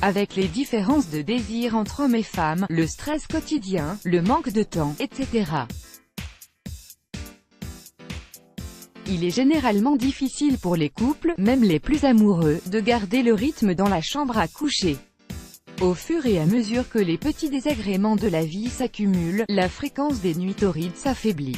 avec les différences de désir entre hommes et femmes, le stress quotidien, le manque de temps, etc. Il est généralement difficile pour les couples, même les plus amoureux, de garder le rythme dans la chambre à coucher. Au fur et à mesure que les petits désagréments de la vie s'accumulent, la fréquence des nuits torrides s'affaiblit.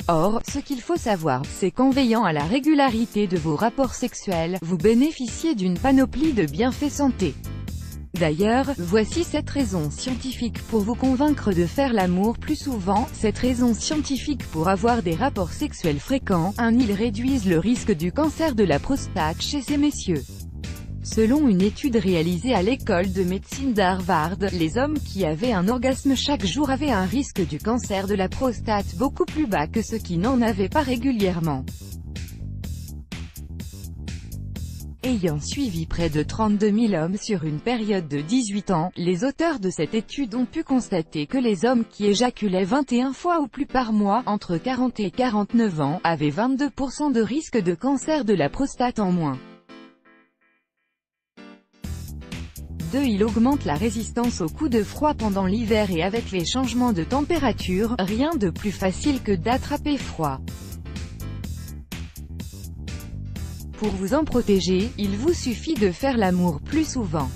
Or, ce qu'il faut savoir, c'est qu'en veillant à la régularité de vos rapports sexuels, vous bénéficiez d'une panoplie de bienfaits santé. D'ailleurs, voici 7 raisons scientifiques pour vous convaincre de faire l'amour plus souvent. 7 raisons scientifiques pour avoir des rapports sexuels fréquents. 1. Ils réduisent le risque du cancer de la prostate chez ces messieurs. Selon une étude réalisée à l'école de médecine d'Harvard, les hommes qui avaient un orgasme chaque jour avaient un risque du cancer de la prostate beaucoup plus bas que ceux qui n'en avaient pas régulièrement. Ayant suivi près de 32 000 hommes sur une période de 18 ans, les auteurs de cette étude ont pu constater que les hommes qui éjaculaient 21 fois ou plus par mois, entre 40 et 49 ans, avaient 22% de risque de cancer de la prostate en moins. 2. Il augmente la résistance aux coups de froid pendant l'hiver et avec les changements de température, rien de plus facile que d'attraper froid. Pour vous en protéger, il vous suffit de faire l'amour plus souvent.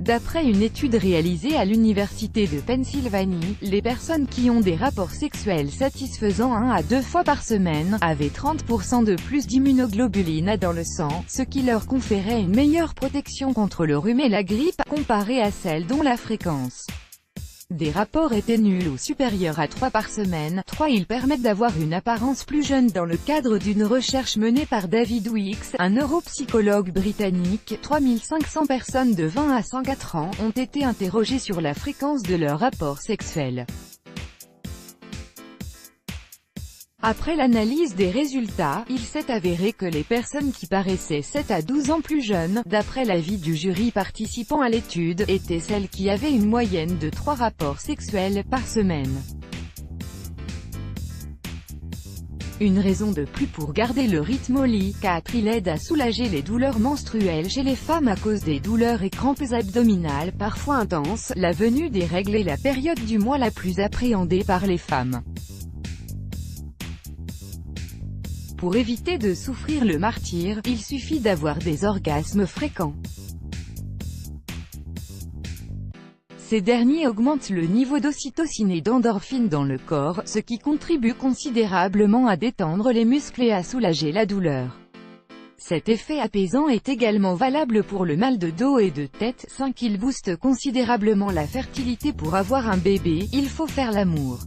D'après une étude réalisée à l'Université de Pennsylvanie, les personnes qui ont des rapports sexuels satisfaisants 1 à 2 fois par semaine, avaient 30% de plus d'immunoglobuline dans le sang, ce qui leur conférait une meilleure protection contre le rhume et la grippe, comparée à celles dont la fréquence des rapports étaient nuls ou supérieurs à 3 par semaine. 3. Ils permettent d'avoir une apparence plus jeune. Dans le cadre d'une recherche menée par David Weeks, un neuropsychologue britannique, 3500 personnes de 20 à 104 ans ont été interrogées sur la fréquence de leurs rapports sexuels. Après l'analyse des résultats, il s'est avéré que les personnes qui paraissaient 7 à 12 ans plus jeunes, d'après l'avis du jury participant à l'étude, étaient celles qui avaient une moyenne de 3 rapports sexuels par semaine. Une raison de plus pour garder le rythme au lit. 4. Il aide à soulager les douleurs menstruelles chez les femmes à cause des douleurs et crampes abdominales parfois intenses. La venue des règles est la période du mois la plus appréhendée par les femmes. Pour éviter de souffrir le martyre, il suffit d'avoir des orgasmes fréquents. Ces derniers augmentent le niveau d'ocytocine et d'endorphine dans le corps, ce qui contribue considérablement à détendre les muscles et à soulager la douleur. Cet effet apaisant est également valable pour le mal de dos et de tête. 5. Il booste considérablement la fertilité. Pour avoir un bébé, il faut faire l'amour.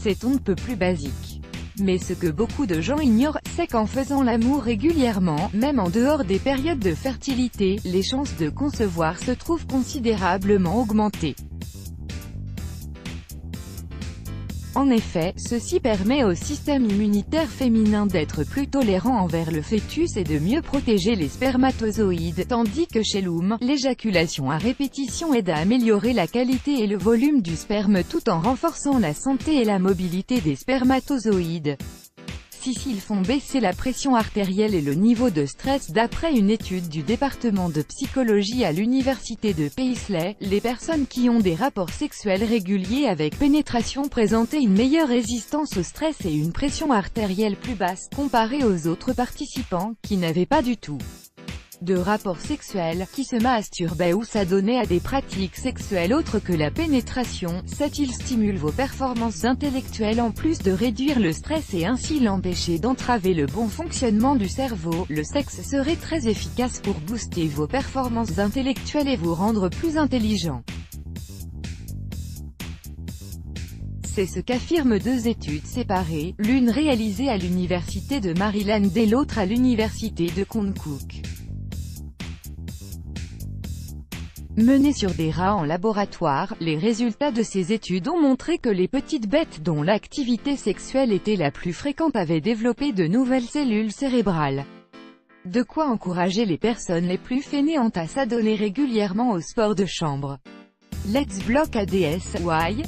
C'est on ne peut plus basique. Mais ce que beaucoup de gens ignorent, c'est qu'en faisant l'amour régulièrement, même en dehors des périodes de fertilité, les chances de concevoir se trouvent considérablement augmentées. En effet, ceci permet au système immunitaire féminin d'être plus tolérant envers le fœtus et de mieux protéger les spermatozoïdes, tandis que chez l'homme, l'éjaculation à répétition aide à améliorer la qualité et le volume du sperme tout en renforçant la santé et la mobilité des spermatozoïdes. 6. Ils font baisser la pression artérielle et le niveau de stress. D'après une étude du département de psychologie à l'université de Paisley, les personnes qui ont des rapports sexuels réguliers avec pénétration présentaient une meilleure résistance au stress et une pression artérielle plus basse, comparée aux autres participants, qui n'avaient pas du tout de rapports sexuels, qui se masturbaient ou s'adonnaient à des pratiques sexuelles autres que la pénétration. 7. Ils stimulent vos performances intellectuelles en plus de réduire le stress et ainsi l'empêcher d'entraver le bon fonctionnement du cerveau. Le sexe serait très efficace pour booster vos performances intellectuelles et vous rendre plus intelligent. C'est ce qu'affirment 2 études séparées, l'une réalisée à l'université de Maryland et l'autre à l'université de Konkuk. Menées sur des rats en laboratoire, les résultats de ces études ont montré que les petites bêtes dont l'activité sexuelle était la plus fréquente avaient développé de nouvelles cellules cérébrales. De quoi encourager les personnes les plus fainéantes à s'adonner régulièrement au sport de chambre. Let's block ADS, why?